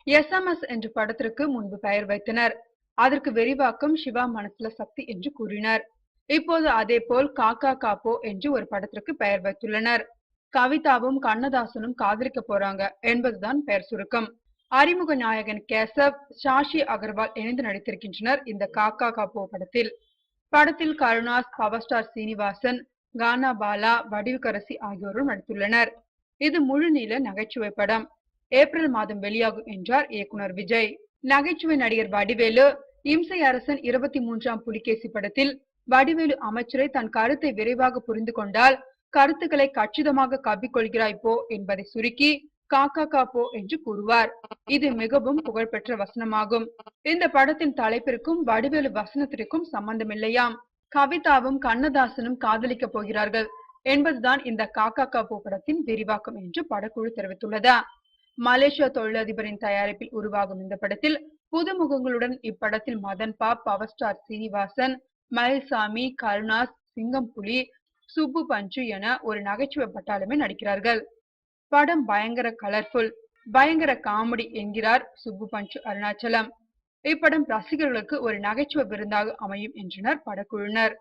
SMS என்ற படத்திற்கு முன்பு பெயர் வைத்தனர். அதற்கு விரிவாக்கம் சிவா மனசுல சக்தி என்று கூறினர். இப்போது அதேபோல் காக்கா காப்போ என்று ஒரு படத்திற்கு பெயர் வைத்துள்ளனர். கவிதாவும் கண்ணதாசனும் காதலிக்க போறாங்க என்பதுதான் பெயர் சுருக்கம். அறிமுக நாயகன் கேசவ், சாஷி அகர்வால் இணைந்து நடித்திருக்கின்றனர் இந்த காக்கா காப்போ படத்தில். படத்தில் கருணாஸ், பவர் ஸ்டார் சீனிவாசன், கானா பாலா, வடிவுக்கரசி ஆகியோரும் நடித்துள்ளனர். இது முழு நீள நகைச்சுவை படம். ஏப்ரல் மாதம் வெளியாகும் என்றார் இயக்குனர் விஜய். நகைச்சுவை நடிகர் வடிவேலு, இம்சை அரசன் 23ஆம் புலிகேசி படத்தில் வடிவேலு அமைச்சரை தன் கருத்தை விரைவாக புரிந்து கொண்டால் கருத்துக்களை கச்சிதமாக கவ்விக்கொள்கிறாய் போ என்பதை சுருக்கி காக்கா காப்போ என்று கூறுவார். இது மிகவும் புகழ்பெற்ற வசனமாகும். இந்த படத்தின் தலைப்பிற்கும் வடிவேலு வசனத்திற்கும் சம்பந்தமில்லையாம். கவிதாவும் கண்ணதாசனும் காதலிக்க போகிறார்கள் என்பதுதான் இந்த காக்கா காப்போ படத்தின் விரிவாக்கம் என்று படக்குழு தெரிவித்துள்ளது. மலேசிய தொழிலதிபரின் தயாரிப்பில் உருவாகும் இந்த படத்தில் புதுமுகங்களுடன் இப்படத்தில் மதன்பா, பவர் ஸ்டார் சீனிவாசன், மயில்சாமி, கருணாஸ், சிங்கம் புலி, சுப்பு பஞ்சு என ஒரு நகைச்சுவை பட்டாளமே நடிக்கிறார்கள். படம் பயங்கர கலர்ஃபுல், பயங்கர காமெடி என்கிறார் சுப்பு பஞ்சு அருணாச்சலம். இப்படம் ரசிகர்களுக்கு ஒரு நகைச்சுவை விருந்தாக அமையும் என்றனர் படக்குழுவினர்.